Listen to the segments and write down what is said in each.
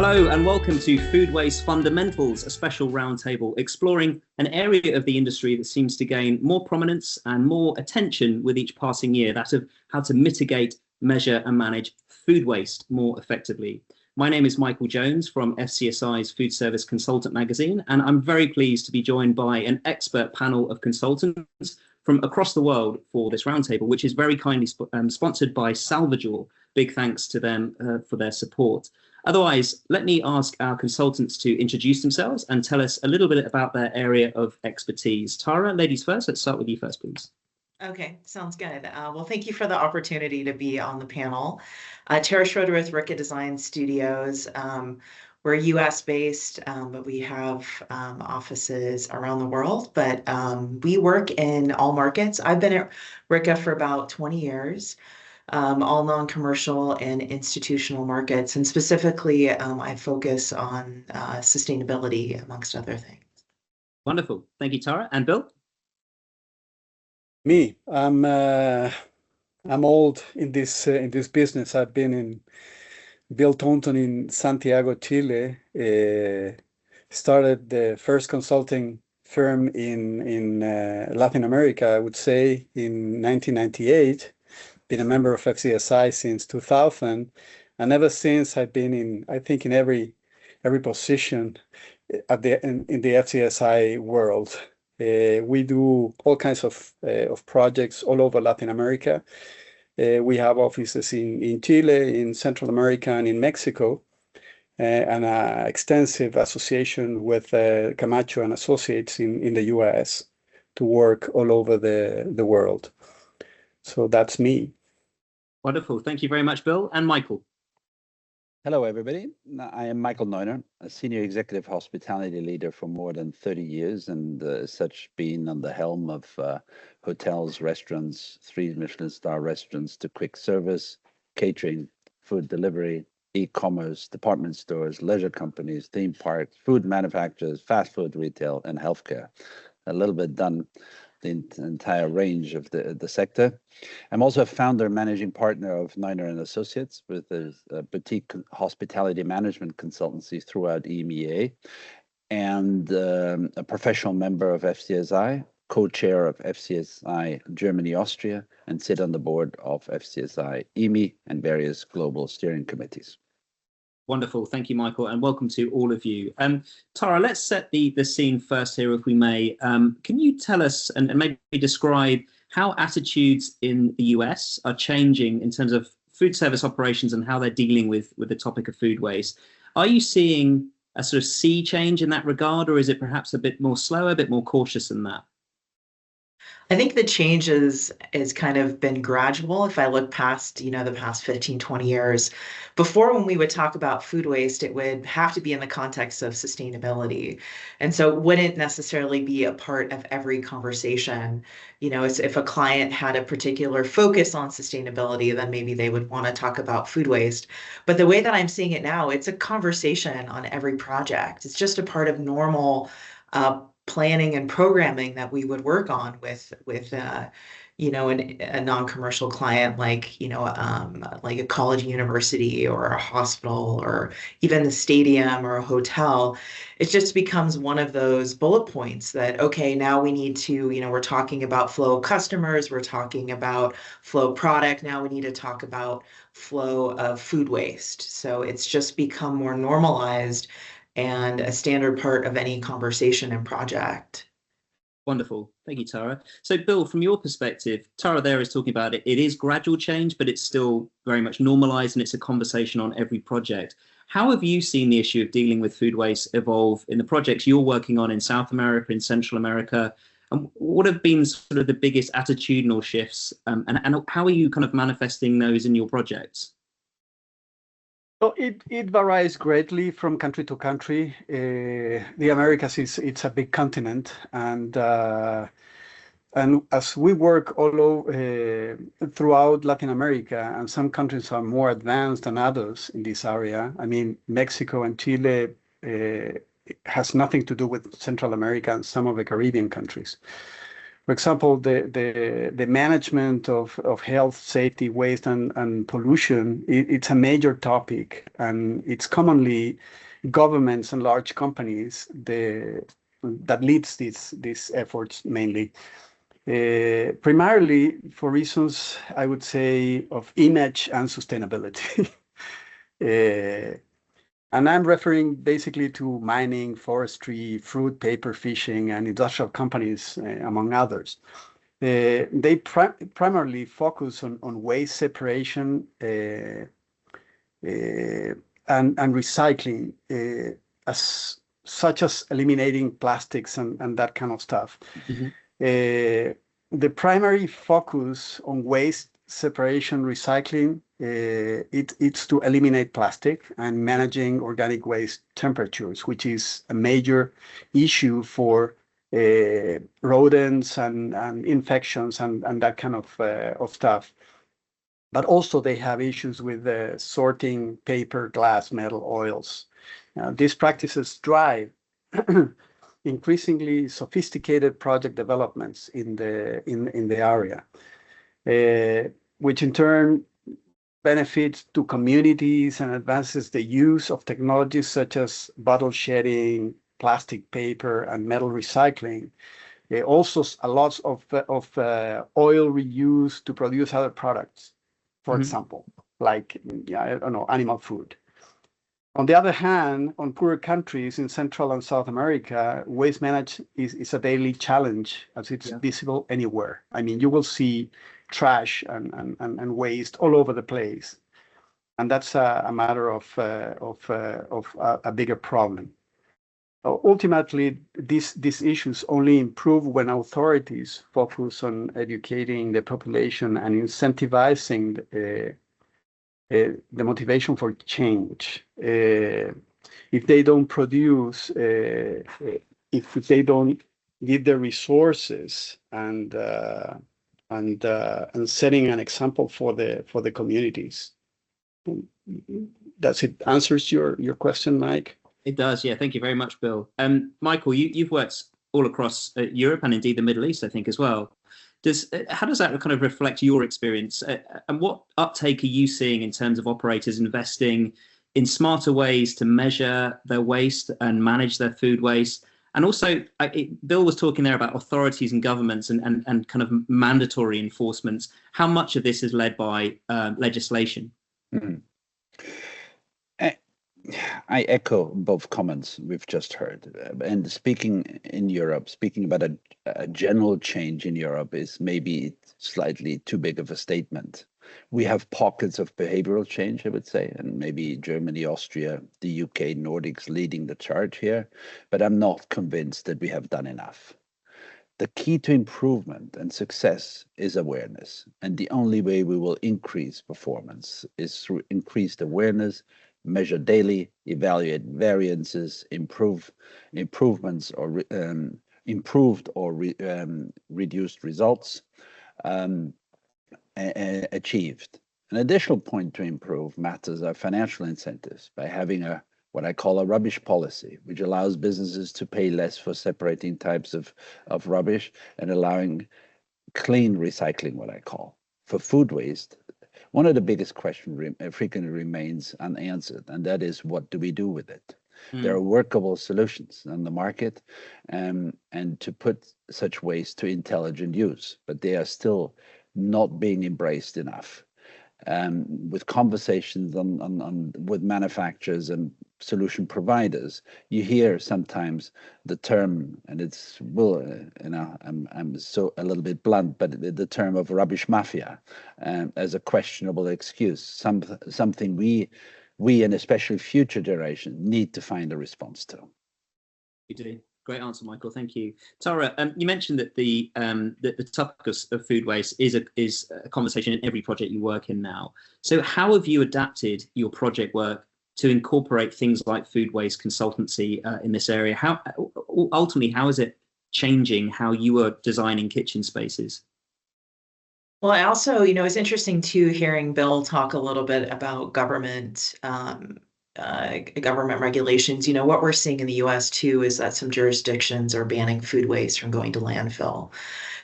Hello and welcome to Food Waste Fundamentals, a special roundtable exploring an area of the industry that seems to gain more prominence and more attention with each passing year, that of how to mitigate, measure and manage food waste more effectively. My name is Michael Jones from FCSI's Foodservice Consultant magazine, and I'm very pleased to be joined by an expert panel of consultants from across the world for this roundtable, which is very kindly sponsored by Salvajor. Big thanks to them for their support. Otherwise, let me ask our consultants to introduce themselves and tell us a little bit about their area of expertise. Tarah, ladies first. Let's start with you first, please. Okay, sounds good. Well, thank you for the opportunity to be on the panel. Tarah Schroeder with Ricca Design Studios. We're US based, but we have offices around the world, but we work in all markets. I've been at Ricca for about 20 years. All non-commercial and institutional markets. And specifically, I focus on sustainability, amongst other things. Wonderful. Thank you, Tarah. And Bill? Me, I'm old in this business. I've been built Taunton in Santiago, Chile. Started the first consulting firm in Latin America, I would say, in 1998. Been a member of FCSI since 2000, and ever since I've been in every position in the FCSI world. We do all kinds of projects all over Latin America. We have offices in Chile, in Central America, and in Mexico, and an extensive association with Camacho and Associates in the US to work all over the world. So that's me. Wonderful. Thank you very much, Bill. And Michael. Hello, everybody. I am Michael Neuner, a senior executive hospitality leader for more than 30 years, and as such been on the helm of hotels, restaurants, 3 Michelin star restaurants to quick service, catering, food delivery, e-commerce, department stores, leisure companies, theme parks, food manufacturers, fast food retail, and healthcare. A little bit done the entire range of the sector. I'm also a founder and managing partner of Neuner and Associates with a boutique hospitality management consultancy throughout EMEA, and a professional member of FCSI, co-chair of FCSI Germany, Austria, and sit on the board of FCSI EME and various global steering committees. Wonderful. Thank you, Michael, and welcome to all of you. Tarah, let's set the scene first here, if we may. Can you tell us and maybe describe how attitudes in the US are changing in terms of food service operations and how they're dealing with the topic of food waste? Are you seeing a sort of sea change in that regard, or is it perhaps a bit more slower, a bit more cautious than that? I think the change is kind of been gradual. If I look past, the past 15, 20 years, before when we would talk about food waste, it would have to be in the context of sustainability. And so it wouldn't necessarily be a part of every conversation. If a client had a particular focus on sustainability, then maybe they would want to talk about food waste. But the way that I'm seeing it now, it's a conversation on every project. It's just a part of normal planning and programming that we would work on with a non-commercial client like a college, university, or a hospital, or even the stadium or a hotel. It just becomes one of those bullet points that, okay, now we need to, we're talking about flow of customers, we're talking about flow of product, now we need to talk about flow of food waste. So it's just become more normalized and a standard part of any conversation and project. Wonderful. Thank you, Tarah. So, Bill, from your perspective, Tarah there is talking about it is gradual change, but it's still very much normalized and it's a conversation on every project. How have you seen the issue of dealing with food waste evolve in the projects you're working on in South America, in Central America? And what have been sort of the biggest attitudinal shifts, and how are you kind of manifesting those in your projects? So it varies greatly from country to country. The Americas it's a big continent, and as we work all over throughout Latin America, and some countries are more advanced than others in this area. I mean, Mexico and Chile has nothing to do with Central America and some of the Caribbean countries. For example, the management of health, safety, waste, and pollution, it's a major topic, and it's commonly governments and large companies that leads these efforts mainly. Primarily for reasons, I would say, of image and sustainability. And I'm referring basically to mining, forestry, fruit, paper, fishing, and industrial companies, among others. They primarily focus on waste separation and recycling, such as eliminating plastics and that kind of stuff. Mm-hmm. The primary focus on waste separation recycling, it's to eliminate plastic and managing organic waste temperatures, which is a major issue for rodents and infections and that kind of stuff. But also they have issues with sorting paper, glass, metal, oils. These practices drive increasingly sophisticated project developments in the area, which in turn benefits to communities and advances the use of technologies such as bottle shedding, plastic, paper, and metal recycling. Also, a lot of oil reuse to produce other products, for example, like, I don't know, animal food. On the other hand, on poorer countries in Central and South America, waste management is a daily challenge as it's visible anywhere. I mean, you will see trash and waste all over the place. And that's a matter of a bigger problem. Ultimately, these issues only improve when authorities focus on educating the population and incentivizing the motivation for change. If they don't produce, if they don't give the resources and setting an example for the communities. Does it answers your question, Mike? It does, yeah. Thank you very much, Bill. Michael, you've worked all across Europe and indeed the Middle East, I think, as well. How does that kind of reflect your experience? And what uptake are you seeing in terms of operators investing in smarter ways to measure their waste and manage their food waste? And also, Bill was talking there about authorities and governments and kind of mandatory enforcements. How much of this is led by legislation? Mm-hmm. I echo both comments we've just heard. And speaking in Europe, speaking about a general change in Europe is maybe slightly too big of a statement. We have pockets of behavioral change, I would say, and maybe Germany, Austria, the UK, Nordics leading the charge here, but I'm not convinced that we have done enough. The key to improvement and success is awareness, and the only way we will increase performance is through increased awareness, measure daily, evaluate variances, improvements or improved or reduced results achieved. An additional point to improve matters are financial incentives by having what I call a rubbish policy, which allows businesses to pay less for separating types of rubbish and allowing clean recycling, what I call. For food waste, one of the biggest questions frequently remains unanswered, and that is, what do we do with it? There are workable solutions on the market and to put such waste to intelligent use, but they are still not being embraced enough. With conversations with manufacturers and solution providers, you hear sometimes the term, and I'm so a little bit blunt, but the term of rubbish mafia as a questionable excuse, something we and especially future generations need to find a response to. You do. Great answer, Michael. Thank you. Tarah, you mentioned that the topic of food waste is a conversation in every project you work in now. So how have you adapted your project work to incorporate things like food waste consultancy in this area? How ultimately, how is it changing how you are designing kitchen spaces? Well, I also, it's interesting too, hearing Bill talk a little bit about government government regulations. You know, what we're seeing in the US too is that some jurisdictions are banning food waste from going to landfill.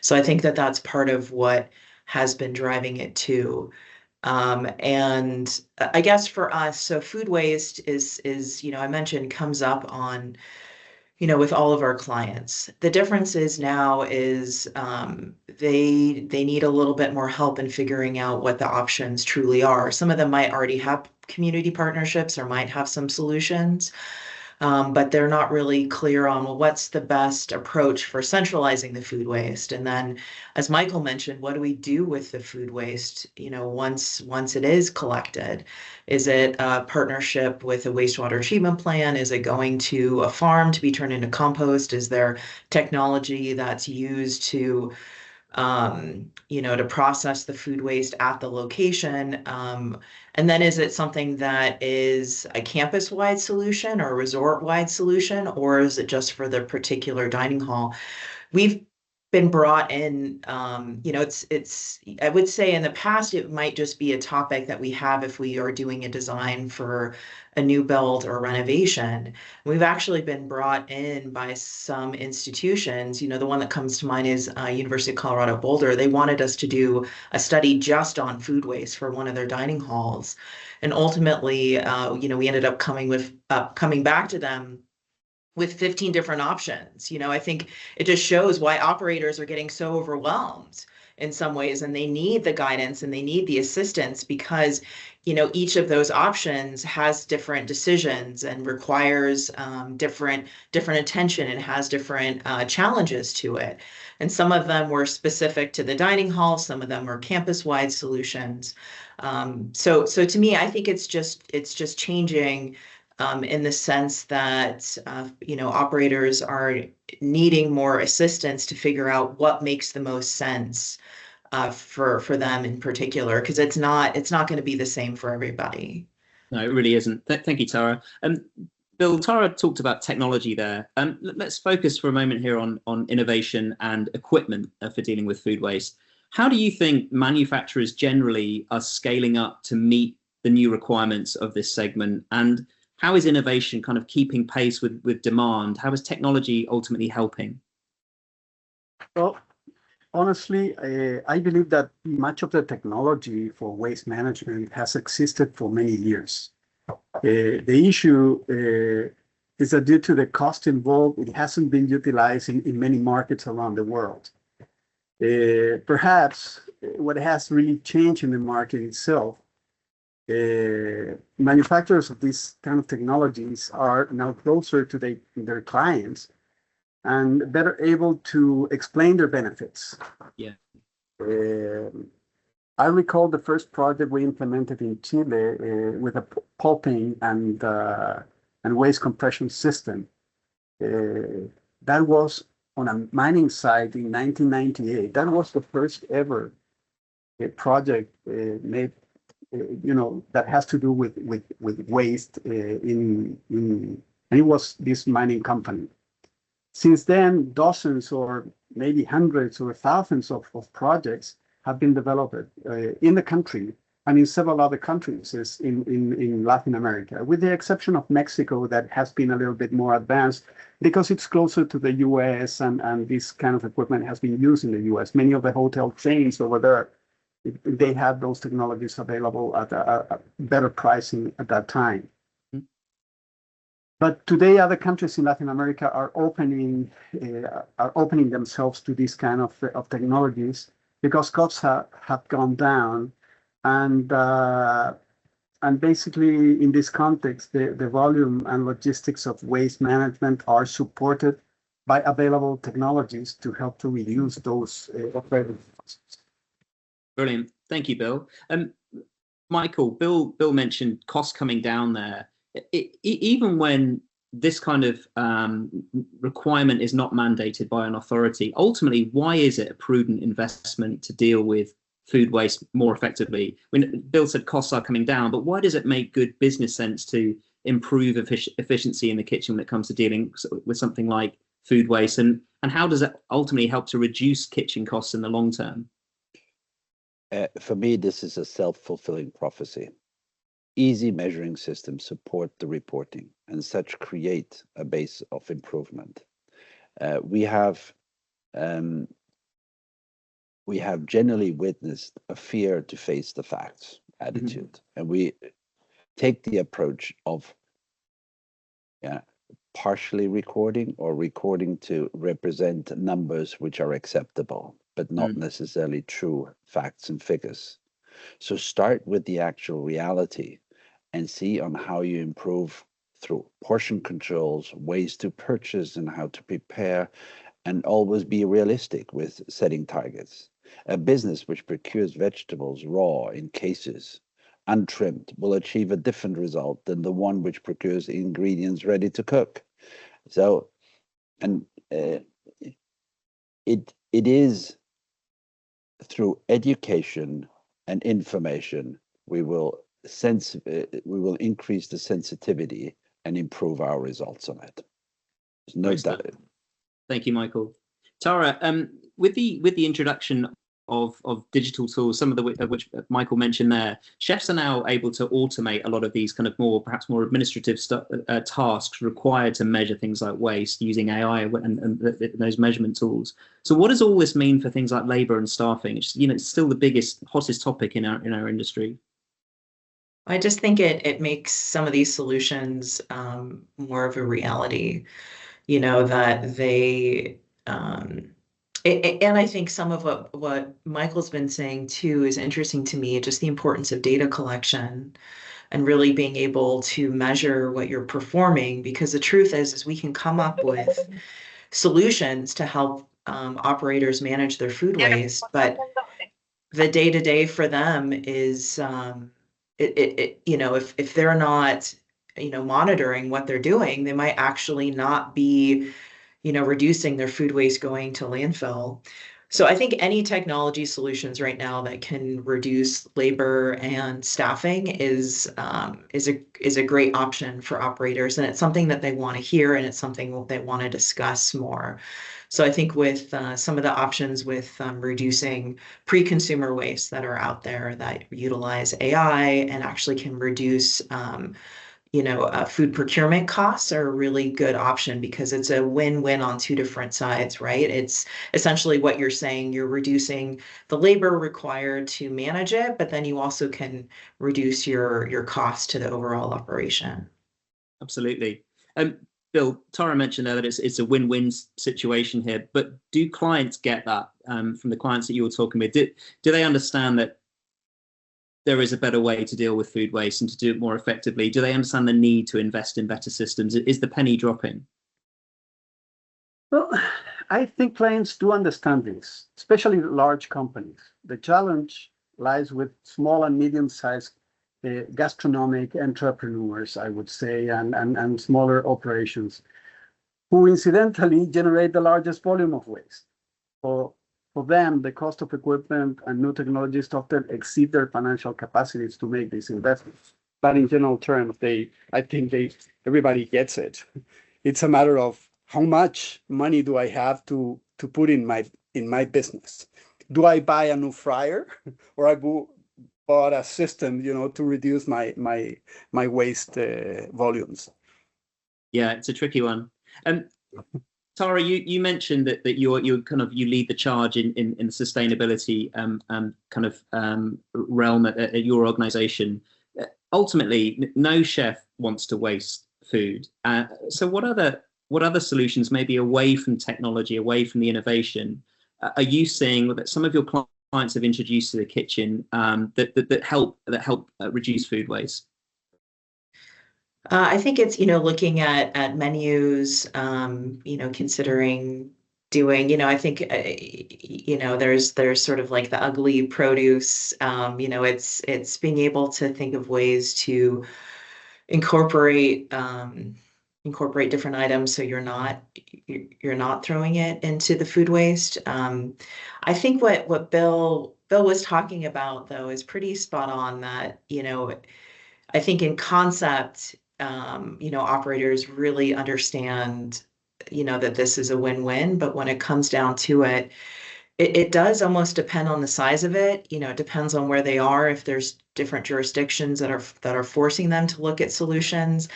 So I think that that's part of what has been driving it too. And I guess for us, so food waste is, you know, I mentioned comes up on, you know, with all of our clients. The difference is now is they need a little bit more help in figuring out what the options truly are. Some of them might already have community partnerships or might have some solutions, but they're not really clear on, well, what's the best approach for centralizing the food waste? And then, as Michael mentioned, what do we do with the food waste, you know, once it is collected? Is it a partnership with a wastewater treatment plant? Is it going to a farm to be turned into compost? Is there technology that's used to you know, to process the food waste at the location? And then is it something that is a campus-wide solution or a resort-wide solution, or is it just for the particular dining hall? We've been brought in, you know, it's, I would say in the past, it might just be a topic that we have if we are doing a design for a new build or renovation. We've actually been brought in by some institutions. You know, the one that comes to mind is University of Colorado Boulder. They wanted us to do a study just on food waste for one of their dining halls. And ultimately, you know, we ended up coming back to them with 15 different options. You know, I think it just shows why operators are getting so overwhelmed in some ways, and they need the guidance and they need the assistance because, you know, each of those options has different decisions and requires different attention and has different challenges to it. And some of them were specific to the dining hall, some of them were campus-wide solutions. So to me, I think it's just changing in the sense that, you know, operators are needing more assistance to figure out what makes the most sense for them in particular, because it's not going to be the same for everybody. No, it really isn't. Thank you, Tarah. Bill, Tarah talked about technology there. Let's focus for a moment here on innovation and equipment for dealing with food waste. How do you think manufacturers generally are scaling up to meet the new requirements of this segment? And how is innovation kind of keeping pace with demand? How is technology ultimately helping? Well, honestly, I believe that much of the technology for waste management has existed for many years. The issue is that due to the cost involved, it hasn't been utilized in many markets around the world. Perhaps what has really changed in the market itself, manufacturers of these kind of technologies are now closer to their clients and better able to explain their benefits. Yeah. I recall the first project we implemented in Chile with a pulping and waste compression system. That was on a mining site in 1998. That was the first ever project made, you know, that has to do with waste and it was this mining company. Since then, dozens or maybe hundreds or thousands of projects have been developed in the country and in several other countries in Latin America, with the exception of Mexico, that has been a little bit more advanced because it's closer to the US and this kind of equipment has been used in the US. Many of the hotel chains over there, they have those technologies available at a better pricing at that time. But today, other countries in Latin America are opening themselves to this kind of technologies because costs have gone down, and basically in this context, the volume and logistics of waste management are supported by available technologies to help to reduce those operating costs. Brilliant, thank you, Bill. Michael, Bill mentioned costs coming down there. Even when this kind of requirement is not mandated by an authority, ultimately, why is it a prudent investment to deal with food waste more effectively? I mean, Bill said costs are coming down, but why does it make good business sense to improve efficiency in the kitchen when it comes to dealing with something like food waste? And how does it ultimately help to reduce kitchen costs in the long term? For me, this is a self-fulfilling prophecy. easy measuring systems support the reporting and such create a base of improvement. We have generally witnessed a fear to face the facts attitude, and we take the approach of partially recording or recording to represent numbers which are acceptable, but not necessarily true facts and figures. So start with the actual reality and see on how you improve through portion controls, ways to purchase and how to prepare, and always be realistic with setting targets. A business which procures vegetables raw in cases, untrimmed, will achieve a different result than the one which procures ingredients ready to cook. So, and it is through education and information we will increase the sensitivity and improve our results on it. There's no doubt. Thank you, Michael. Tarah, with the introduction of digital tools, some of which Michael mentioned there, chefs are now able to automate a lot of these kind of perhaps more administrative tasks required to measure things like waste using AI and those measurement tools. So what does all this mean for things like labor and staffing? It's still the biggest, hottest topic in our industry. I just think it makes some of these solutions more of a reality, that they and I think some of what Michael's been saying too is interesting to me, just the importance of data collection and really being able to measure what you're performing, because the truth is we can come up with solutions to help operators manage their food waste, but the day-to-day for them is if they're not monitoring what they're doing, they might actually not be reducing their food waste going to landfill. So I think any technology solutions right now that can reduce labor and staffing is a great option for operators, and it's something that they want to hear, and it's something they want to discuss more. So I think with some of the options with reducing pre-consumer waste that are out there that utilize AI and actually can reduce food procurement costs are a really good option, because it's a win-win on two different sides, right? It's essentially what you're saying, you're reducing the labor required to manage it, but then you also can reduce your cost to the overall operation. Absolutely. Bill, Tarah mentioned there that it's a win-win situation here, but do clients get that from the clients that you were talking with? Do they understand that there is a better way to deal with food waste and to do it more effectively? Do they understand the need to invest in better systems? Is the penny dropping? Well, I think clients do understand this, especially large companies. The challenge lies with small and medium-sized gastronomic entrepreneurs, I would say, and smaller operations, who incidentally generate the largest volume of waste. For them, the cost of equipment and new technologies often exceed their financial capacities to make these investments. But in general terms, I think everybody gets it. It's a matter of how much money do I have to put in my business. Do I buy a new fryer, or I bought a system, to reduce my waste volumes? Yeah, it's a tricky one. Tarah, you mentioned that you lead the charge in sustainability realm at your organization. Ultimately, no chef wants to waste food. So what other solutions, maybe away from technology, away from the innovation, are you seeing that some of your clients have introduced to the kitchen that help reduce food waste? I think it's, looking at menus, considering doing, I think, there's sort of like the ugly produce, it's being able to think of ways to incorporate different items so you're not throwing it into the food waste. I think what Bill was talking about, though, is pretty spot on, that, I think in concept, operators really understand, that this is a win-win, but when it comes down to it, It does almost depend on the size of it. It depends on where they are, if there's different jurisdictions that are forcing them to look at solutions.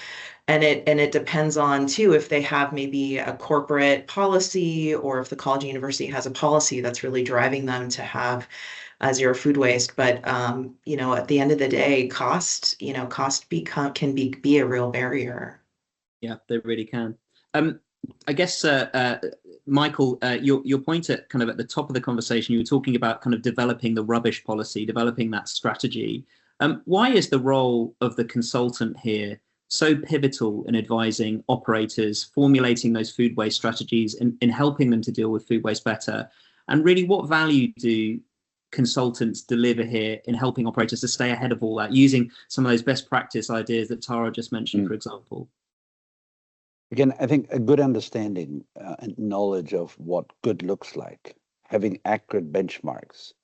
And it depends on too if they have maybe a corporate policy, or if the college or university has a policy that's really driving them to have zero food waste. But at the end of the day, cost can be a real barrier. Yeah, they really can. I guess, Michael, your point at kind of at the top of the conversation, you were talking about kind of developing the rubbish policy, developing that strategy. Why is the role of the consultant here so pivotal in advising operators, formulating those food waste strategies, in helping them to deal with food waste better? And really, what value do consultants deliver here in helping operators to stay ahead of all that, using some of those best practice ideas that Tarah just mentioned, for example? Again, I think a good understanding and knowledge of what good looks like, having accurate benchmarks,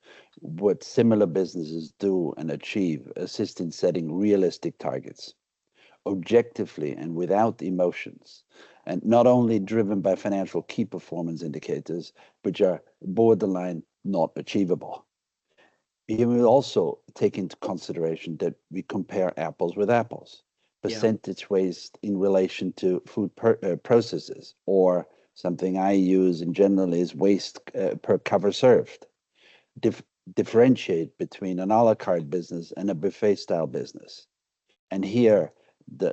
what similar businesses do and achieve, assist in setting realistic targets, objectively and without emotions, and not only driven by financial key performance indicators, which are borderline not achievable. You will also take into consideration that we compare apples with apples. Percentage waste in relation to food processes, or something I use in general is waste per cover served. Differentiate between an a la carte business and a buffet style business. And here, the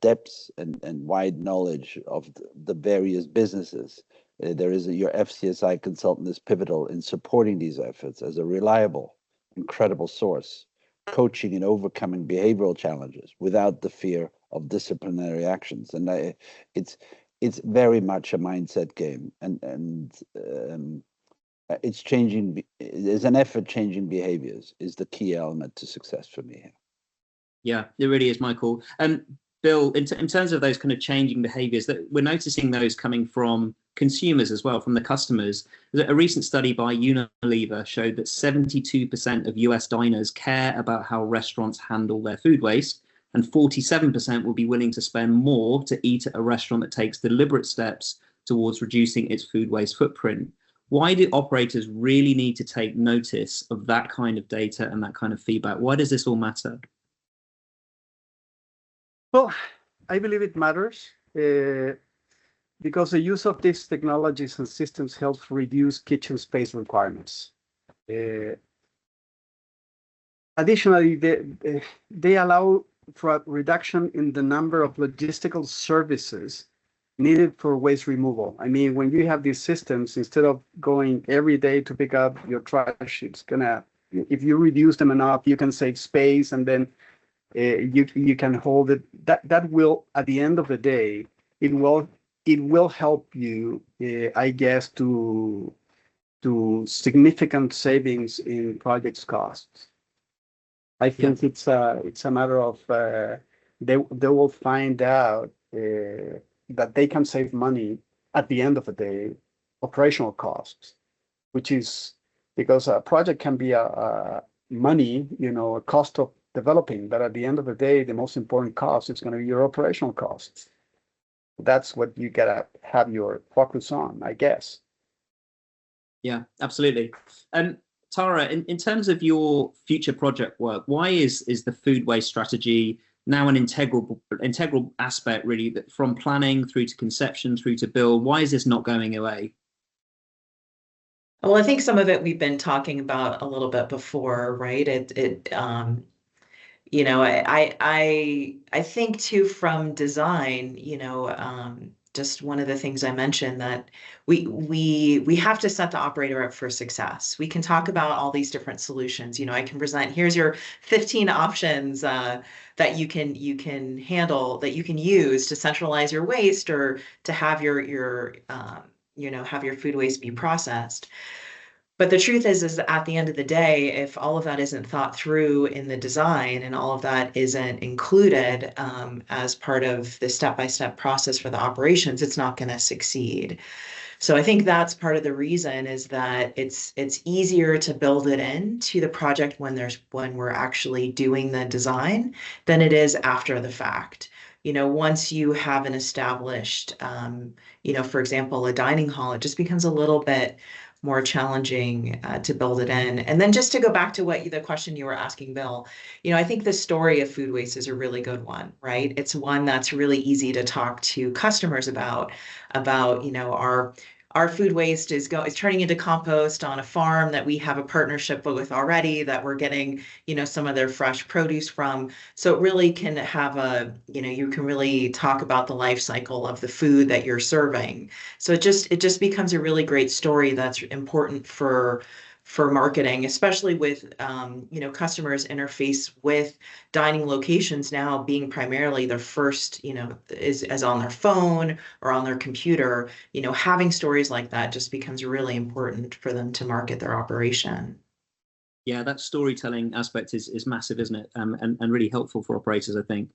depths and wide knowledge of the various businesses, there is your FCSI consultant is pivotal in supporting these efforts as a reliable, incredible source, coaching and overcoming behavioral challenges without the fear of disciplinary actions. And it's very much a mindset game, and it's changing. There's an effort changing behaviors is the key element to success for me here. Yeah, it really is, Michael. Bill, in terms of those kind of changing behaviors, that we're noticing those coming from consumers as well, from the customers. A recent study by Unilever showed that 72% of US diners care about how restaurants handle their food waste, and 47% will be willing to spend more to eat at a restaurant that takes deliberate steps towards reducing its food waste footprint. Why do operators really need to take notice of that kind of data and that kind of feedback? Why does this all matter? Well, I believe it matters because the use of these technologies and systems helps reduce kitchen space requirements. Additionally, they allow for a reduction in the number of logistical services needed for waste removal. I mean, when you have these systems, instead of going every day to pick up your trash, it's gonna, if you reduce them enough, you can save space, and then you can hold it. That will, at the end of the day, it will help you, I guess, to significant savings in projects costs. I think it's a matter of they will find out that they can save money at the end of the day, operational costs, which is because a project can be a money, a cost of developing, but at the end of the day, the most important cost is going to be your operational costs. That's what you gotta have your focus on, I guess. Yeah, absolutely. Tarah, in terms of your future project work, why is the food waste strategy now an integral aspect, really, that from planning through to conception through to build? Why is this not going away? Well, I think some of it we've been talking about a little bit before, right? I think too, from design, just one of the things I mentioned, that we have to set the operator up for success. We can talk about all these different solutions. I can present, here's your 15 options that you can handle, that you can use to centralize your waste, or to have your have your food waste be processed. But the truth is at the end of the day, if all of that isn't thought through in the design, and all of that isn't included as part of the step-by-step process for the operations, it's not going to succeed. So I think that's part of the reason, is that it's easier to build it into the project when we're actually doing the design than it is after the fact. once you have an established, for example, a dining hall, it just becomes a little bit more challenging to build it in. And then just to go back to the question you were asking, Bill, I think the story of food waste is a really good one, right? It's one that's really easy to talk to customers about, our food waste is turning into compost on a farm that we have a partnership with already, that we're getting, some of their fresh produce from. So it really can have you can really talk about the life cycle of the food that you're serving. So it just becomes a really great story that's important for marketing, especially with customers interface with dining locations now being primarily their first, is on their phone or on their computer. Having stories like that just becomes really important for them to market their operation. Yeah, that storytelling aspect is massive, isn't it? And really helpful for operators, I think.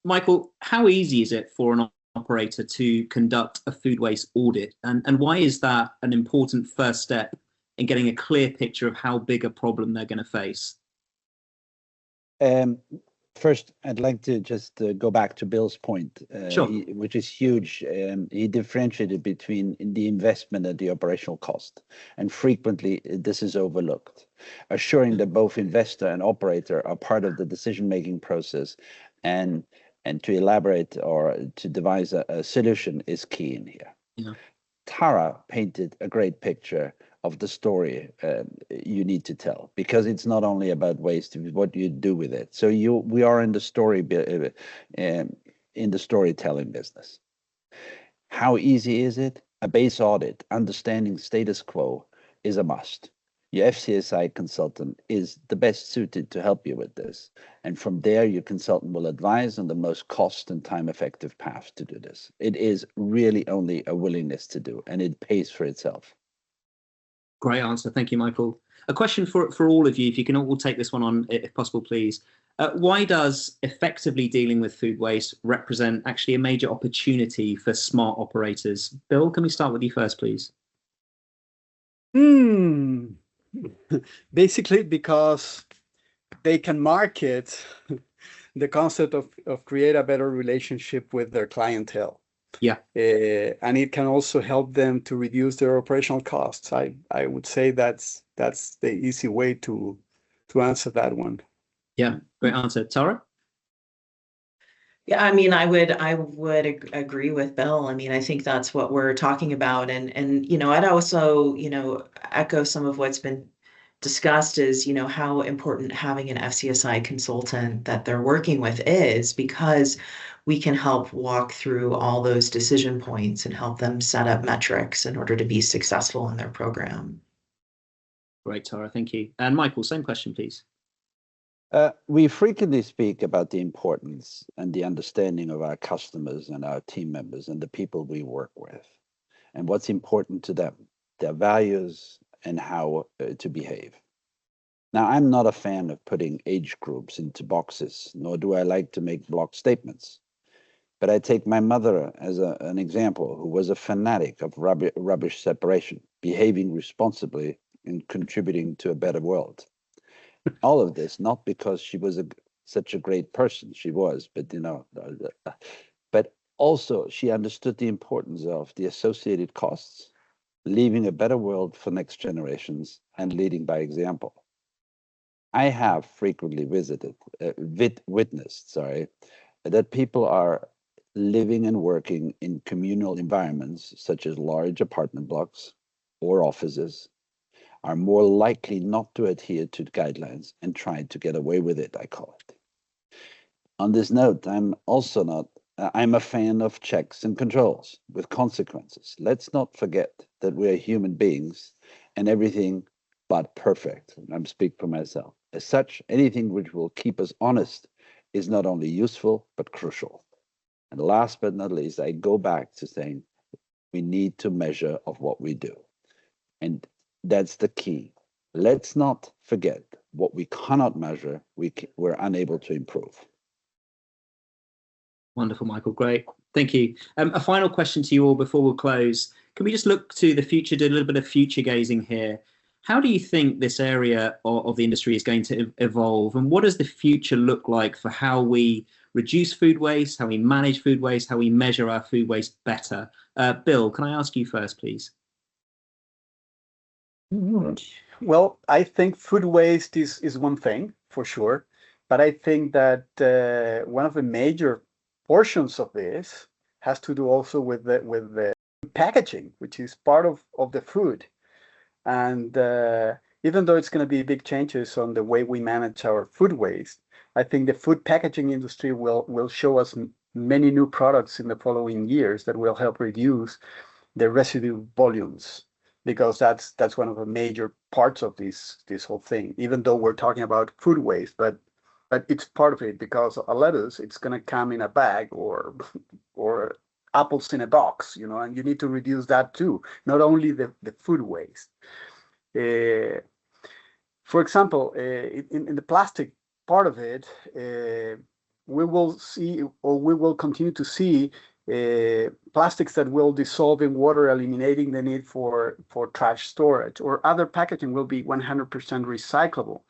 Michael, how easy is it for an operator to conduct a food waste audit? And why is that an important first step in getting a clear picture of how big a problem they're going to face? First, I'd like to just go back to Bill's point, Sure. which is huge. He differentiated between the investment and the operational cost. And frequently, this is overlooked. Assuring that both investor and operator are part of the decision-making process and to elaborate or to devise a solution is key in here. Yeah. Tarah painted a great picture of the story you need to tell, because it's not only about waste, it's what you do with it. So we are in the storytelling business. How easy is it? A base audit, understanding status quo, is a must. Your FCSI consultant is the best suited to help you with this. And from there, your consultant will advise on the most cost and time-effective path to do this. It is really only a willingness to do, and it pays for itself. Great answer. Thank you, Michael. A question for all of you, if you can all take this one on, if possible, please. Why does effectively dealing with food waste represent actually a major opportunity for smart operators? Bill, can we start with you first, please? Basically, because they can market the concept of create a better relationship with their clientele. Yeah. And it can also help them to reduce their operational costs. I would say that's the easy way to answer that one. Yeah, great answer. Tarah? Yeah, I mean, I would agree with Bill. I mean, I think that's what we're talking about. And I'd also, echo some of what's been discussed is, how important having an FCSI consultant that they're working with is, because we can help walk through all those decision points and help them set up metrics in order to be successful in their program. Great, Tarah, thank you. And Michael, same question, please. We frequently speak about the importance and the understanding of our customers and our team members and the people we work with, and what's important to them, their values, and how to behave. Now, I'm not a fan of putting age groups into boxes, nor do I like to make block statements. But I take my mother as an example, who was a fanatic of rubbish separation, behaving responsibly and contributing to a better world. All of this, not because she was such a great person, she was, but but also she understood the importance of the associated costs, leaving a better world for next generations and leading by example. I have frequently witnessed, that people are living and working in communal environments, such as large apartment blocks or offices, are more likely not to adhere to guidelines and try to get away with it, I call it. On this note, I'm a fan of checks and controls with consequences. Let's not forget that we are human beings and everything but perfect. I'm speaking for myself. As such, anything which will keep us honest is not only useful, but crucial. And last but not least, I go back to saying we need to measure of what we do. And that's the key. Let's not forget what we cannot measure, we're unable to improve. Wonderful, Michael. Great. Thank you. A final question to you all before we'll close. Can we just look to the future, do a little bit of future gazing here? How do you think this area of the industry is going to evolve? And what does the future look like for how we reduce food waste, how we manage food waste, how we measure our food waste better. Bill, can I ask you first, please? Well, I think food waste is one thing for sure, but I think that one of the major portions of this has to do also with the packaging, which is part of the food. And even though it's going to be big changes on the way we manage our food waste, I think the food packaging industry will show us many new products in the following years that will help reduce the residue volumes, because that's one of the major parts of this whole thing. Even though we're talking about food waste, but it's part of it, because a lettuce, it's going to come in a bag or apples in a box, and you need to reduce that too, not only the food waste. For example, in the plastic part of it, we will see, or we will continue to see, plastics that will dissolve in water, eliminating the need for trash storage, or other packaging will be 100% recyclable.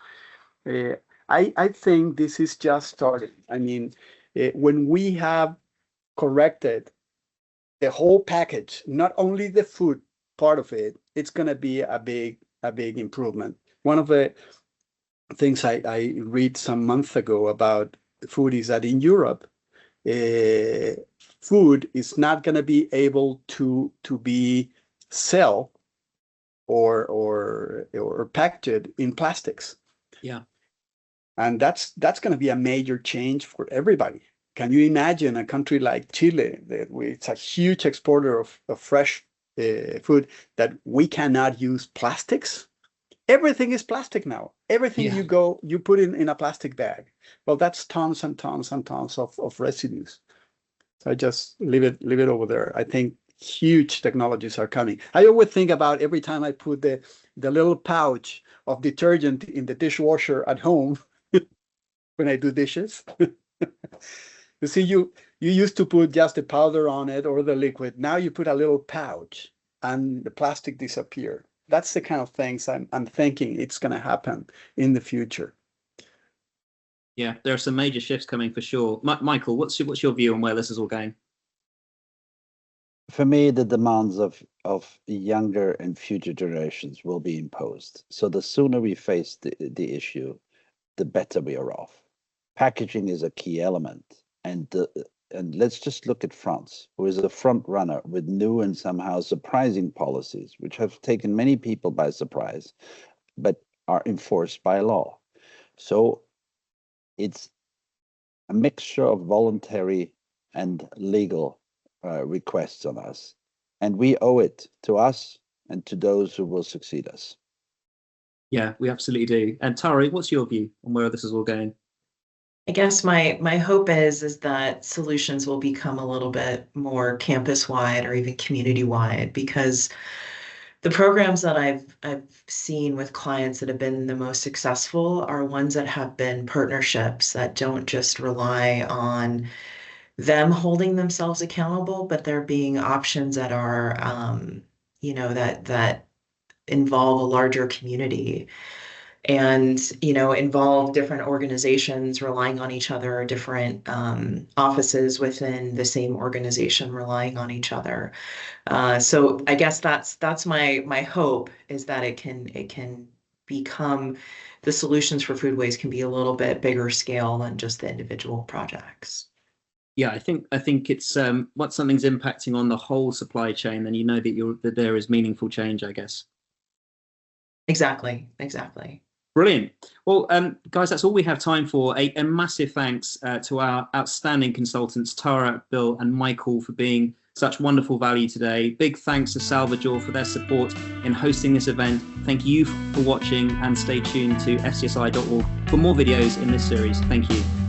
I think this is just starting. I mean, when we have corrected the whole package, not only the food part of it, it's going to be a big improvement. One of the things I read some months ago about food is that in Europe, food is not going to be able to be sell or packaged in plastics. Yeah. And that's going to be a major change for everybody. Can you imagine a country like Chile, it's a huge exporter of fresh food, that we cannot use plastics? Everything is plastic now. Everything you put in a plastic bag. Well, that's tons and tons and tons of residues. So I just leave it over there. I think huge technologies are coming. I always think about every time I put the little pouch of detergent in the dishwasher at home when I do dishes. You see, you used to put just the powder on it or the liquid. Now you put a little pouch and the plastic disappear. That's the kind of things I'm thinking it's going to happen in the future. Yeah, there are some major shifts coming for sure. Michael, what's your view on where this is all going? For me, the demands of younger and future generations will be imposed. So the sooner we face the issue, the better we are off. Packaging is a key element. And let's just look at France, who is a front runner with new and somehow surprising policies, which have taken many people by surprise, but are enforced by law. So it's a mixture of voluntary and legal requests on us. And we owe it to us and to those who will succeed us. Yeah, we absolutely do. And Tarah, what's your view on where this is all going? I guess my hope is that solutions will become a little bit more campus-wide or even community-wide, because the programs that I've seen with clients that have been the most successful are ones that have been partnerships that don't just rely on them holding themselves accountable, but there being options that are that involve a larger community. And involve different organizations relying on each other, different offices within the same organization relying on each other. So I guess that's my hope, is that it can become, the solutions for food waste can be a little bit bigger scale than just the individual projects. Yeah, I think it's once something's impacting on the whole supply chain, then you know that there is meaningful change, I guess. Exactly. Brilliant. Well, guys, that's all we have time for. A massive thanks to our outstanding consultants, Tarah, Bill, and Michael, for being such wonderful value today. Big thanks to Salvajor for their support in hosting this event. Thank you for watching, and stay tuned to fcsi.org for more videos in this series. Thank you.